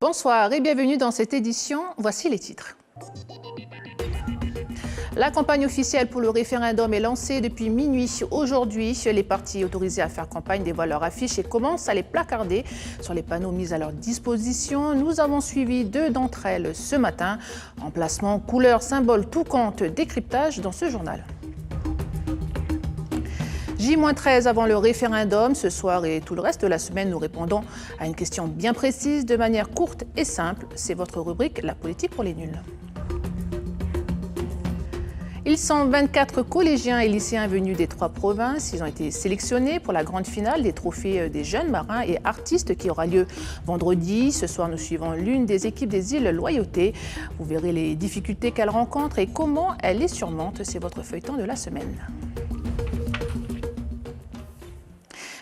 Bonsoir et bienvenue dans cette édition. Voici les titres. La campagne officielle pour le référendum est lancée depuis minuit. Aujourd'hui, les partis autorisés à faire campagne dévoilent leurs affiches et commencent à les placarder sur les panneaux mis à leur disposition. Nous avons suivi 2 d'entre elles ce matin. Emplacement, couleurs, symboles, tout compte, décryptage dans ce journal. J-13 avant le référendum. Ce soir et tout le reste de la semaine, nous répondons à une question bien précise, de manière courte et simple. C'est votre rubrique « La politique pour les nuls ». Ils sont 24 collégiens et lycéens venus des 3 provinces. Ils ont été sélectionnés pour la grande finale des trophées des jeunes marins et artistes qui aura lieu vendredi. Ce soir, nous suivons l'une des équipes des îles Loyauté. Vous verrez les difficultés qu'elle rencontre et comment elle les surmonte. C'est votre feuilleton de la semaine.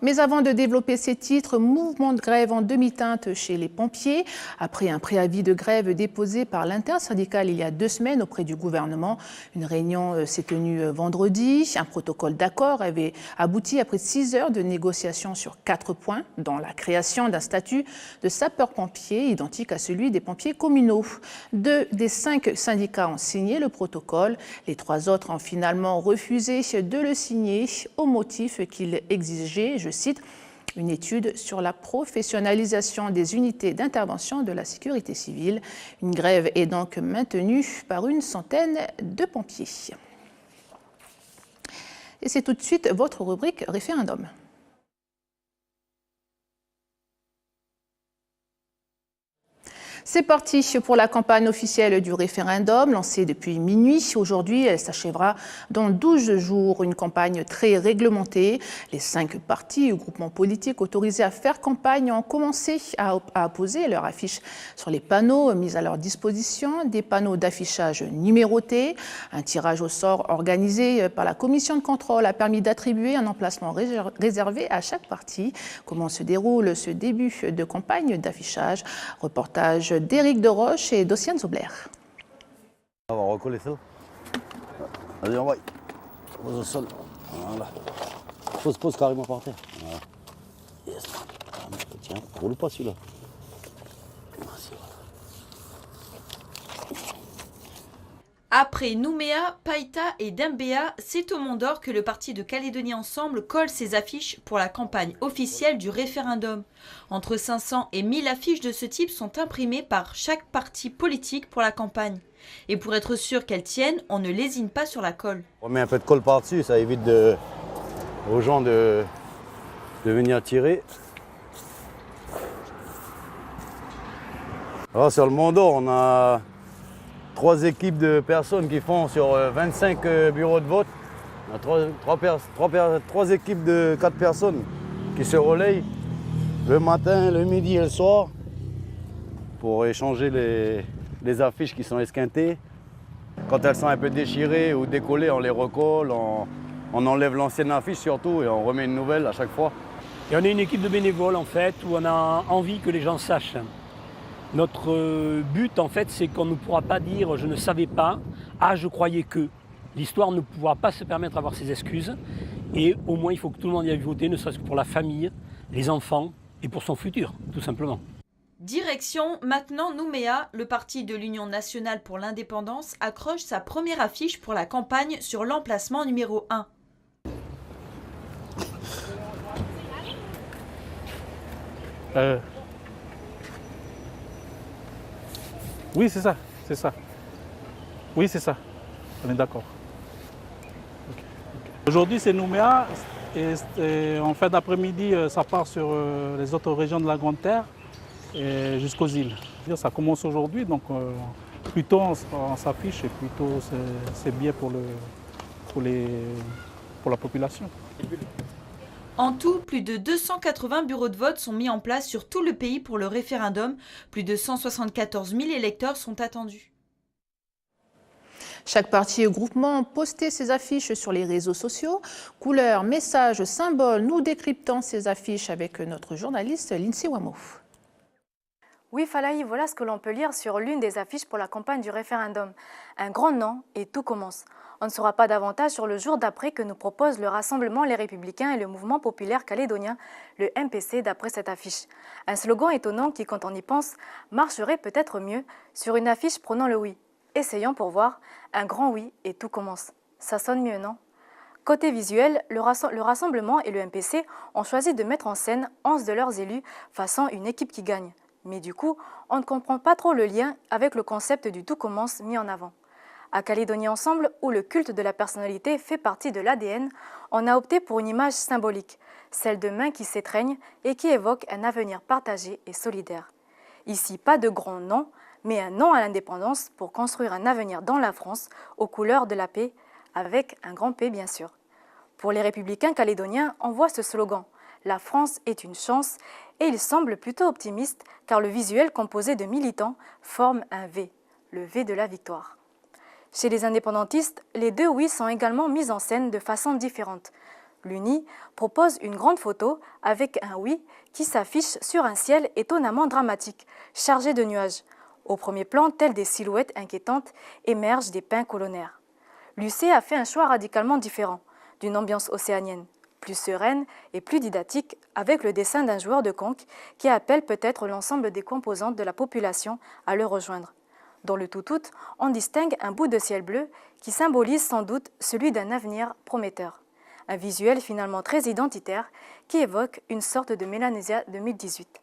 Mais avant de développer ces titres, mouvement de grève en demi-teinte chez les pompiers. Après un préavis de grève déposé par l'intersyndicale il y a 2 semaines auprès du gouvernement, une réunion s'est tenue vendredi. Un protocole d'accord avait abouti après 6 heures de négociations sur 4 points, dont la création d'un statut de sapeur-pompier identique à celui des pompiers communaux. 2 des 5 syndicats ont signé le protocole. Les 3 autres ont finalement refusé de le signer au motif qu'il exigeait, je cite, une étude sur la professionnalisation des unités d'intervention de la sécurité civile. Une grève est donc maintenue par une centaine de pompiers. Et c'est tout de suite votre rubrique référendum. C'est parti pour la campagne officielle du référendum, lancée depuis minuit. Aujourd'hui, elle s'achèvera dans 12 jours. Une campagne très réglementée. Les 5 partis ou groupements politiques autorisés à faire campagne ont commencé à apposer leurs affiches sur les panneaux mis à leur disposition. Des panneaux d'affichage numérotés. Un tirage au sort organisé par la commission de contrôle a permis d'attribuer un emplacement réservé à chaque parti. Comment se déroule ce début de campagne d'affichage? Reportage d'Éric Deroche et d'Ossiane Zobler. On va recoller ça. Allez, on va. Pose au sol. Voilà. Pose carrément par terre. Voilà. Yes. Tiens, roule pas celui-là. Après Nouméa, Païta et Dembéa, c'est au Mont d'Or que le parti de Calédonie Ensemble colle ses affiches pour la campagne officielle du référendum. Entre 500 et 1000 affiches de ce type sont imprimées par chaque parti politique pour la campagne. Et pour être sûr qu'elles tiennent, on ne lésine pas sur la colle. On met un peu de colle par-dessus, ça évite aux gens de venir tirer. Alors sur le Mont d'Or, on a 3 équipes de personnes qui font sur 25 bureaux de vote. On a 3 équipes de 4 personnes qui se relayent le matin, le midi et le soir pour échanger les affiches qui sont esquintées. Quand elles sont un peu déchirées ou décollées, on les recolle, on enlève l'ancienne affiche surtout et on remet une nouvelle à chaque fois. Et on est une équipe de bénévoles en fait où on a envie que les gens sachent. Notre but, en fait, c'est qu'on ne pourra pas dire « je ne savais pas »,« ah, je croyais que ». L'histoire ne pourra pas se permettre d'avoir ces excuses. Et au moins, il faut que tout le monde y aille voter, ne serait-ce que pour la famille, les enfants et pour son futur, tout simplement. Direction maintenant Nouméa, le parti de l'Union nationale pour l'indépendance accroche sa première affiche pour la campagne sur l'emplacement numéro 1. Oui, c'est ça, c'est ça. Oui, c'est ça. On est d'accord. Okay. Aujourd'hui, c'est Nouméa et en fin d'après-midi, ça part sur les autres régions de la Grande Terre et jusqu'aux îles. Ça commence aujourd'hui, donc plus tôt on s'affiche et plus tôt c'est bien pour la population. En tout, plus de 280 bureaux de vote sont mis en place sur tout le pays pour le référendum. Plus de 174 000 électeurs sont attendus. Chaque parti et groupement ont posté ses affiches sur les réseaux sociaux. Couleurs, messages, symboles, nous décryptons ces affiches avec notre journaliste Lindsay Wamo. Oui, Falaï, voilà ce que l'on peut lire sur l'une des affiches pour la campagne du référendum. Un grand nom et tout commence. On ne saura pas davantage sur le jour d'après que nous propose le Rassemblement Les Républicains et le Mouvement Populaire Calédonien, le MPC, d'après cette affiche. Un slogan étonnant qui, quand on y pense, marcherait peut-être mieux sur une affiche prônant le oui. Essayons pour voir, un grand oui et tout commence. Ça sonne mieux, non ? Côté visuel, le Rassemblement et le MPC ont choisi de mettre en scène 11 de leurs élus façon une équipe qui gagne. Mais du coup, on ne comprend pas trop le lien avec le concept du tout commence mis en avant. À Calédonie Ensemble, où le culte de la personnalité fait partie de l'ADN, on a opté pour une image symbolique, celle de mains qui s'étreignent et qui évoque un avenir partagé et solidaire. Ici, pas de grand non, mais un non à l'indépendance pour construire un avenir dans la France aux couleurs de la paix, avec un grand P bien sûr. Pour les républicains calédoniens, on voit ce slogan « La France est une chance » et il semble plutôt optimiste car le visuel composé de militants forme un V, le V de la victoire. Chez les indépendantistes, les deux oui sont également mis en scène de façon différente. L'UNI propose une grande photo avec un oui qui s'affiche sur un ciel étonnamment dramatique, chargé de nuages. Au premier plan, telles des silhouettes inquiétantes, émergent des pins colonnaires. L'UC a fait un choix radicalement différent, d'une ambiance océanienne, plus sereine et plus didactique, avec le dessin d'un joueur de conque qui appelle peut-être l'ensemble des composantes de la population à le rejoindre. Dans le tout, on distingue un bout de ciel bleu qui symbolise sans doute celui d'un avenir prometteur. Un visuel finalement très identitaire qui évoque une sorte de Mélanésia 2018.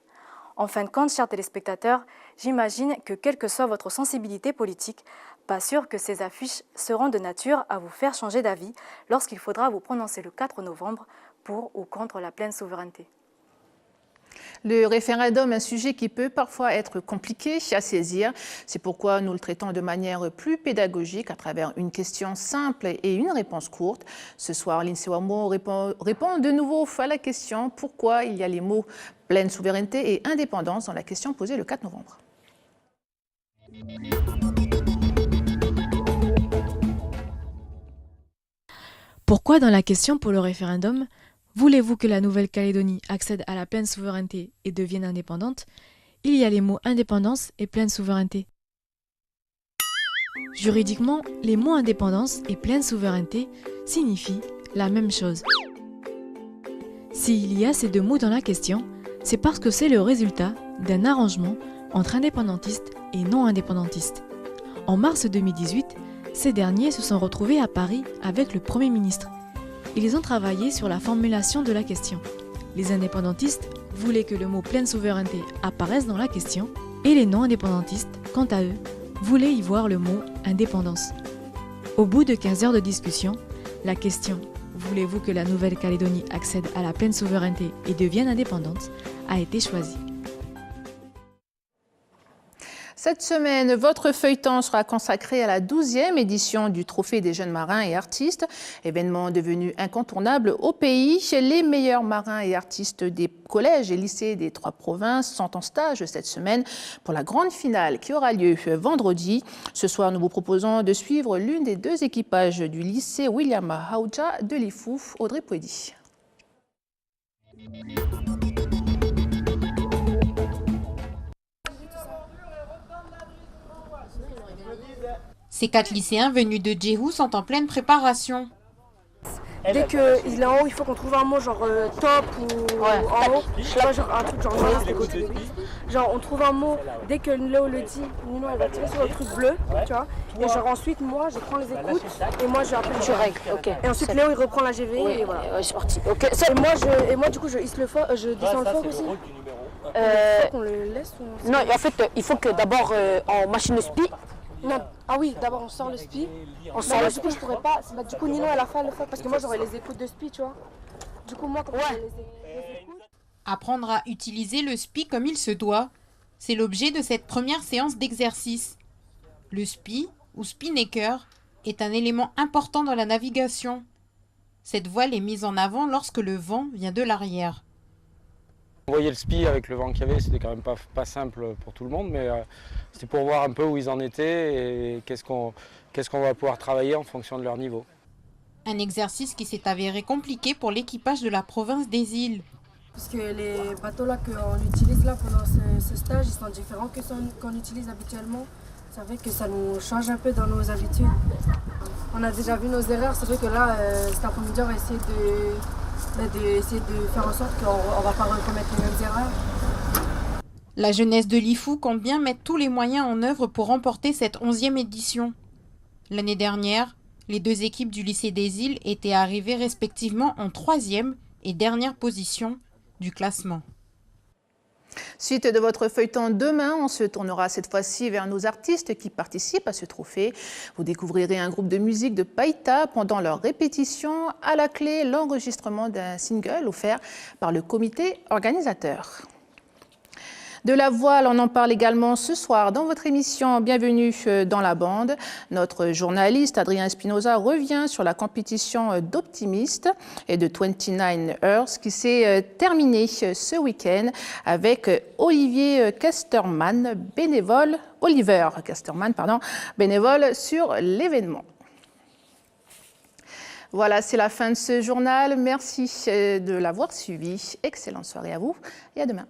En fin de compte, chers téléspectateurs, j'imagine que quelle que soit votre sensibilité politique, pas sûr que ces affiches seront de nature à vous faire changer d'avis lorsqu'il faudra vous prononcer le 4 novembre pour ou contre la pleine souveraineté. Le référendum est un sujet qui peut parfois être compliqué à saisir. C'est pourquoi nous le traitons de manière plus pédagogique à travers une question simple et une réponse courte. Ce soir, Lindsay Wamo répond de nouveau à la question pourquoi il y a les mots pleine souveraineté et indépendance dans la question posée le 4 novembre. Pourquoi dans la question pour le référendum, voulez-vous que la Nouvelle-Calédonie accède à la pleine souveraineté et devienne indépendante? Il y a les mots indépendance et pleine souveraineté. Juridiquement, les mots indépendance et pleine souveraineté signifient la même chose. S'il y a ces deux mots dans la question, c'est parce que c'est le résultat d'un arrangement entre indépendantistes et non-indépendantistes. En mars 2018, ces derniers se sont retrouvés à Paris avec le Premier ministre. Ils ont travaillé sur la formulation de la question. Les indépendantistes voulaient que le mot pleine souveraineté apparaisse dans la question et les non-indépendantistes, quant à eux, voulaient y voir le mot indépendance. Au bout de 15 heures de discussion, la question « Voulez-vous que la Nouvelle-Calédonie accède à la pleine souveraineté et devienne indépendante ?» a été choisie. Cette semaine, votre feuilleton sera consacré à la 12e édition du Trophée des jeunes marins et artistes, événement devenu incontournable au pays. Les meilleurs marins et artistes des collèges et lycées des 3 provinces sont en stage cette semaine pour la grande finale qui aura lieu vendredi. Ce soir, nous vous proposons de suivre l'une des 2 équipages du lycée William Haouja de Lifou, Audrey Pouedi. Ces 4 lycéens venus de Djehou sont en pleine préparation. Dès qu'il est en haut, il faut qu'on trouve un mot genre top ou en haut. Soit genre un truc genre noir, genre on trouve un mot, dès que Léo le dit, Nino elle va tirer sur le truc bleu, tu vois. Et genre ensuite moi je prends les écoutes et moi je appelle. Je règle, ok. Et ensuite Léo il reprend la GV et voilà. C'est parti. Ok. Et moi du coup je hisse le fort, je descends le fort aussi. On le laisse ou non, en fait il faut que d'abord en machine spi. Non. Ah oui, d'abord on sort le spi. On sort le spi. Du coup je pourrais pas. Bah, du coup Nino elle a fait le fort parce que moi j'aurais les écoutes de spi, tu vois. Du coup moi quand j'ai les écoutes. Apprendre à utiliser le SPI comme il se doit, c'est l'objet de cette première séance d'exercice. Le SPI, ou spinnaker, est un élément important dans la navigation. Cette voile est mise en avant lorsque le vent vient de l'arrière. Envoyer le SPI avec le vent qu'il y avait, c'était quand même pas simple pour tout le monde, mais c'était pour voir un peu où ils en étaient et qu'est-ce qu'on va pouvoir travailler en fonction de leur niveau. Un exercice qui s'est avéré compliqué pour l'équipage de la province des îles. Parce que les bateaux là qu'on utilise là pendant ce stage, ils sont différents que ceux qu'on utilise habituellement. C'est vrai que ça nous change un peu dans nos habitudes. on a déjà vu nos erreurs. C'est vrai que là, cet après-midi, on va essayer de faire en sorte qu'on ne va pas recommettre les mêmes erreurs. La jeunesse de Lifou compte bien mettre tous les moyens en œuvre pour remporter cette 11e édition. L'année dernière, les 2 équipes du lycée des Îles étaient arrivées respectivement en 3e et dernière position du classement. Suite de votre feuilleton demain, on se tournera cette fois-ci vers nos artistes qui participent à ce trophée. Vous découvrirez un groupe de musique de Païta pendant leur répétition. À la clé, l'enregistrement d'un single offert par le comité organisateur. De la voile, on en parle également ce soir dans votre émission Bienvenue dans la bande. Notre journaliste Adrien Espinosa revient sur la compétition d'optimistes et de 29 Earth qui s'est terminée ce week-end avec Oliver Casterman, bénévole sur l'événement. Voilà, c'est la fin de ce journal. Merci de l'avoir suivi. Excellente soirée à vous et à demain.